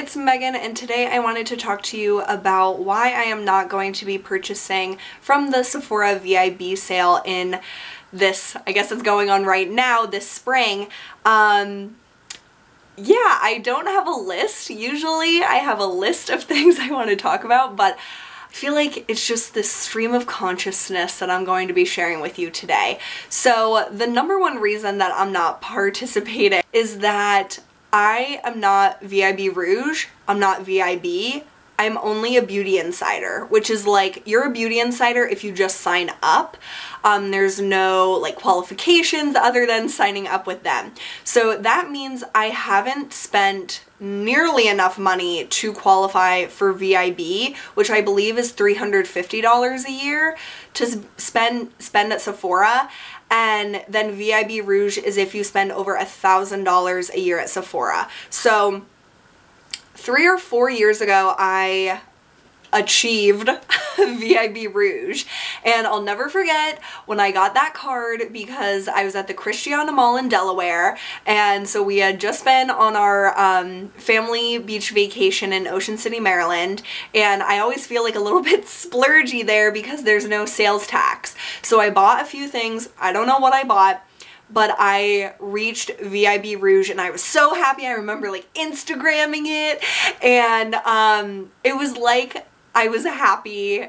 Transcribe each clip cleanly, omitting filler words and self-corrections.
it's Megan, and today I wanted to talk to you about why I am not going to be purchasing from the Sephora Vib sale in this, I guess it's going on right now, this spring. Yeah, I don't have a list. Usually I have a list of things I want to talk about, but I feel like it's just this stream of consciousness that I'm going to be sharing with you today. So the number one reason that I'm not participating is that I am not VIB Rouge, I'm not VIB, I'm only a beauty insider, which is like, you're a beauty insider if you just sign up. There's no like qualifications other than signing up with them. So that means I haven't spent nearly enough money to qualify for VIB, which I believe is $350 a year to spend at Sephora. And then VIB Rouge is if you spend over $1,000 a year at Sephora. So 3 or 4 years ago, I achieved VIB Rouge, and I'll never forget when I got that card because I was at the Christiana Mall in Delaware, and so we had just been on our family beach vacation in Ocean City, Maryland, and I always feel like a little bit splurgy there because there's no sales tax. So I bought a few things. I don't know what I bought, but I reached VIB Rouge and I was so happy. I remember like Instagramming it, and it was like I was happy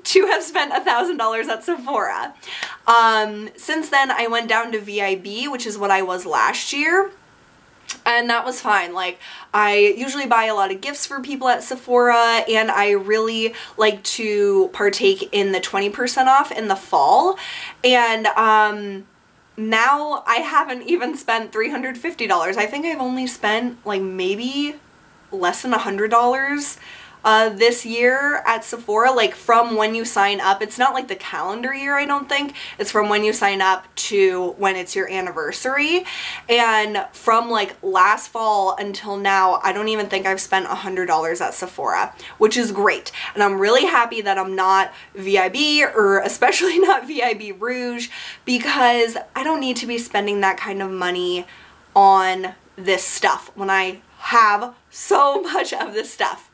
to have spent $1,000 at Sephora. Since then I went down to VIB, which is what I was last year, and that was fine. Like, I usually buy a lot of gifts for people at Sephora, and I really like to partake in the 20% off in the fall, and now I haven't even spent $350. I think I've only spent like maybe less than $100 this year at Sephora, like from when you sign up. It's not like the calendar year, I don't think. It's from when you sign up to when it's your anniversary. And from like last fall until now, I don't even think I've spent $100 at Sephora, which is great. And I'm really happy that I'm not VIB, or especially not VIB Rouge, because I don't need to be spending that kind of money on this stuff when I have so much of this stuff.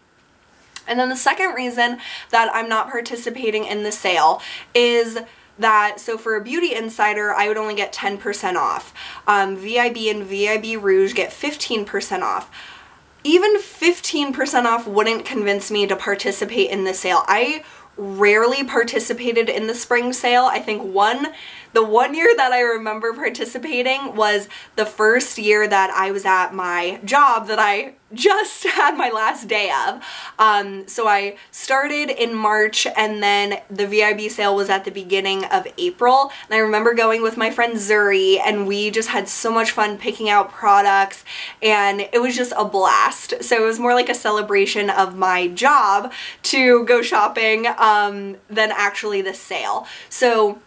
And then the second reason that I'm not participating in the sale is that, so for a beauty insider, I would only get 10% off. VIB and VIB Rouge get 15% off. Even 15% off wouldn't convince me to participate in the sale. I rarely participated in the spring sale. I think the one year that I remember participating was the first year that I was at my job that I just had my last day of. So I started in March, and then the VIB sale was at the beginning of April, and I remember going with my friend Zuri, and we just had so much fun picking out products, and it was just a blast. So it was more like a celebration of my job to go shopping than actually the sale. So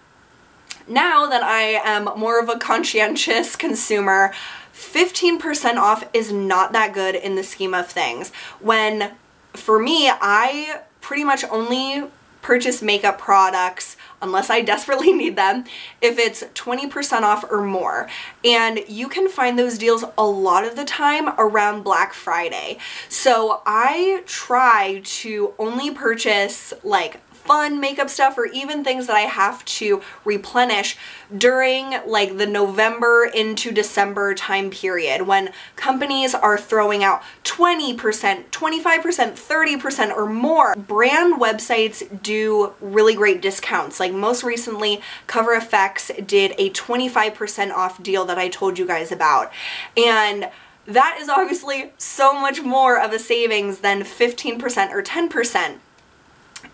now that I am more of a conscientious consumer, 15% off is not that good in the scheme of things. When, for me, I pretty much only purchase makeup products, unless I desperately need them, if it's 20% off or more. And you can find those deals a lot of the time around Black Friday. So I try to only purchase like fun makeup stuff, or even things that I have to replenish during like the November into December time period, when companies are throwing out 20%, 25%, 30% or more. Brand websites do really great discounts. Like most recently, Cover FX did a 25% off deal that I told you guys about. And that is obviously so much more of a savings than 15% or 10%.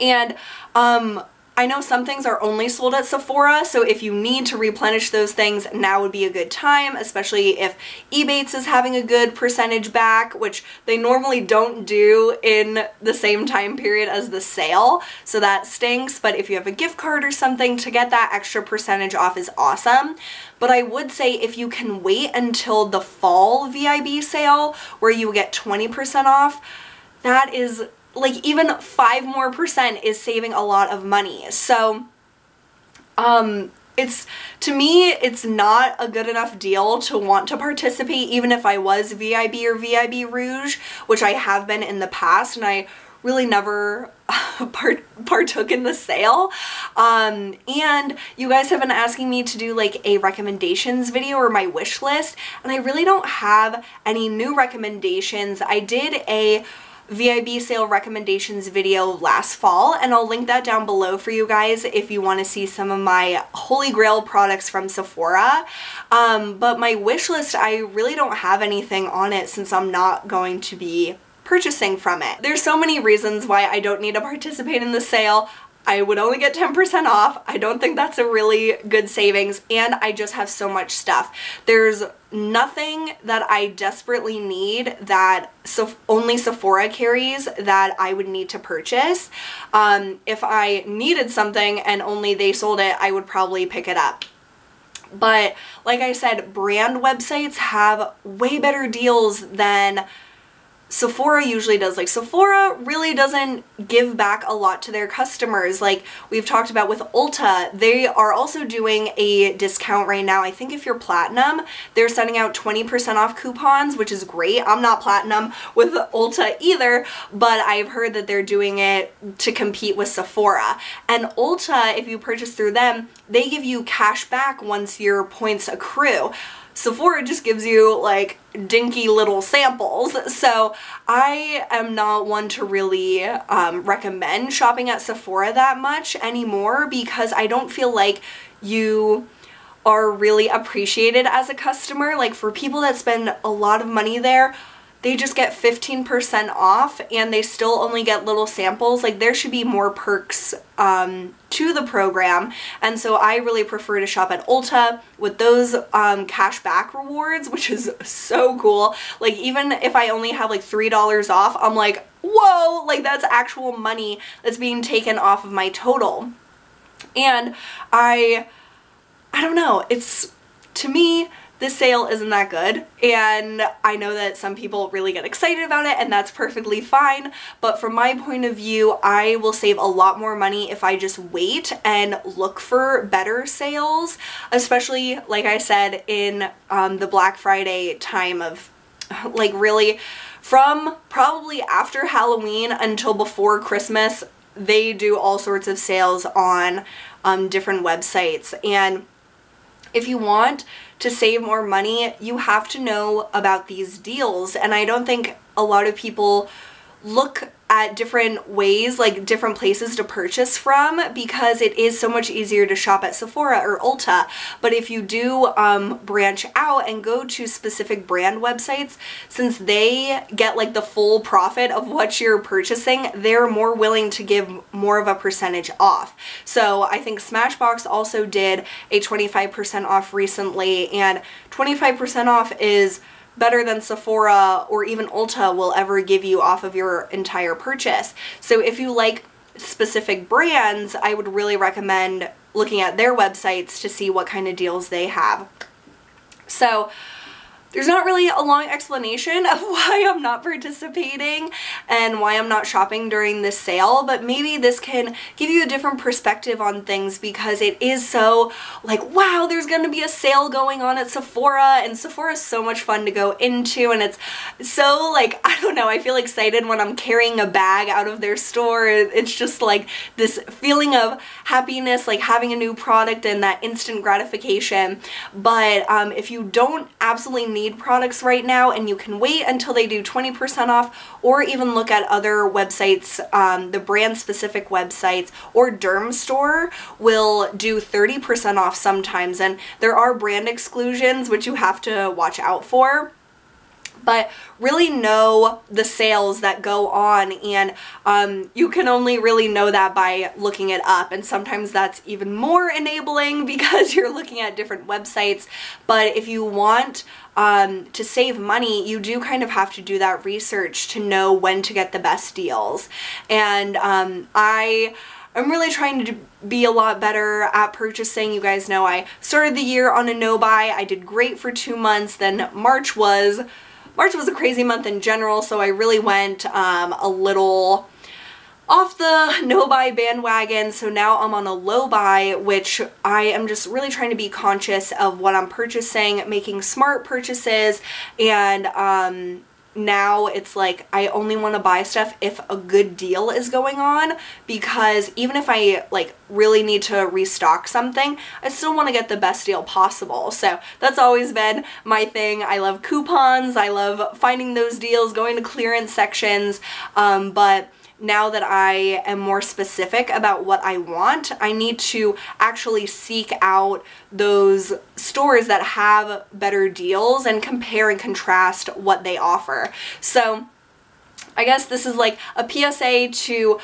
And I know some things are only sold at Sephora, so if you need to replenish those things, now would be a good time, especially if Ebates is having a good percentage back, which they normally don't do in the same time period as the sale, so that stinks. But if you have a gift card or something, to get that extra percentage off is awesome. But I would say if you can wait until the fall VIB sale, where you get 20% off, that is like even 5% more is saving a lot of money. So to me, it's not a good enough deal to want to participate, even if I was VIB or VIB Rouge, which I have been in the past, and I really never partook in the sale. And you guys have been asking me to do like a recommendations video or my wish list, and I really don't have any new recommendations. I did a VIB sale recommendations video last fall, and I'll link that down below for you guys if you want to see some of my holy grail products from Sephora. But my wish list, I really don't have anything on it since I'm not going to be purchasing from it. There's so many reasons why I don't need to participate in the sale. I would only get 10% off. I don't think that's a really good savings, and I just have so much stuff. There's nothing that I desperately need that only Sephora carries that I would need to purchase. If I needed something and only they sold it, I would probably pick it up. But like I said, brand websites have way better deals than Sephora usually does. Like, Sephora really doesn't give back a lot to their customers. Like we've talked about with Ulta, they are also doing a discount right now. I think if you're platinum, they're sending out 20% off coupons, which is great. I'm not platinum with Ulta either, but I've heard that they're doing it to compete with Sephora. And Ulta, if you purchase through them, they give you cash back once your points accrue. Sephora just gives you like dinky little samples. So I am not one to really recommend shopping at Sephora that much anymore, because I don't feel like you are really appreciated as a customer. Like, for people that spend a lot of money there, they just get 15% off and they still only get little samples. Like, there should be more perks to the program, and so I really prefer to shop at Ulta with those cash back rewards, which is so cool. Like, even if I only have like $3 off, I'm like, whoa, like that's actual money that's being taken off of my total. And I don't know, it's, to me, this sale isn't that good, and I know that some people really get excited about it, and that's perfectly fine, but from my point of view, I will save a lot more money if I just wait and look for better sales, especially, like I said, in the Black Friday time of, like, really, from probably after Halloween until before Christmas, they do all sorts of sales on different websites. And if you want to save more money, you have to know about these deals, and I don't think a lot of people look at different ways, like different places to purchase from, because it is so much easier to shop at Sephora or Ulta. But if you do branch out and go to specific brand websites, since they get like the full profit of what you're purchasing, they're more willing to give more of a percentage off. So I think Smashbox also did a 25% off recently, and 25% off is better than Sephora or even Ulta will ever give you off of your entire purchase. So if you like specific brands, I would really recommend looking at their websites to see what kind of deals they have. So there's not really a long explanation of why I'm not participating and why I'm not shopping during this sale, but maybe this can give you a different perspective on things, because it is so like, wow, there's gonna be a sale going on at Sephora, and Sephora is so much fun to go into, and it's so like, I don't know, I feel excited when I'm carrying a bag out of their store. It's just like this feeling of happiness, like having a new product and that instant gratification. But if you don't absolutely need products right now and you can wait until they do 20% off, or even look at other websites, the brand specific websites, or Dermstore will do 30% off sometimes, and there are brand exclusions which you have to watch out for. But really know the sales that go on, and you can only really know that by looking it up, and sometimes that's even more enabling because you're looking at different websites. But if you want to save money, you do kind of have to do that research to know when to get the best deals. And I'm really trying to be a lot better at purchasing. You guys know I started the year on a no-buy. I did great for 2 months, then March was a crazy month in general, so I really went a little off the no buy bandwagon, so now I'm on a low buy, which I am just really trying to be conscious of what I'm purchasing, making smart purchases, and now it's like I only want to buy stuff if a good deal is going on, because even if I like really need to restock something, I still want to get the best deal possible. So that's always been my thing. I love coupons, I love finding those deals, going to clearance sections, but now that I am more specific about what I want, I need to actually seek out those stores that have better deals and compare and contrast what they offer. So I guess this is like a PSA to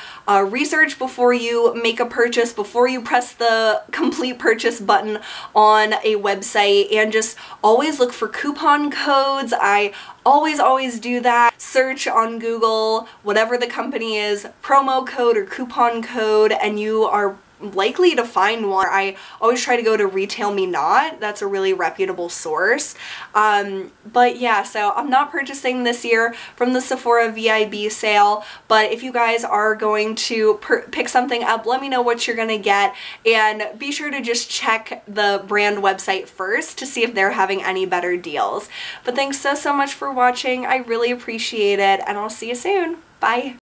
research before you make a purchase, before you press the complete purchase button on a website, and just always look for coupon codes. I always do that. Search on Google, whatever the company is, promo code or coupon code, and you are likely to find one. I always try to go to Retail Me Not. That's a really reputable source. But yeah, so I'm not purchasing this year from the Sephora VIB sale, but if you guys are going to pick something up, let me know what you're gonna get, and be sure to just check the brand website first to see if they're having any better deals. But thanks so much for watching. I really appreciate it, and I'll see you soon. Bye.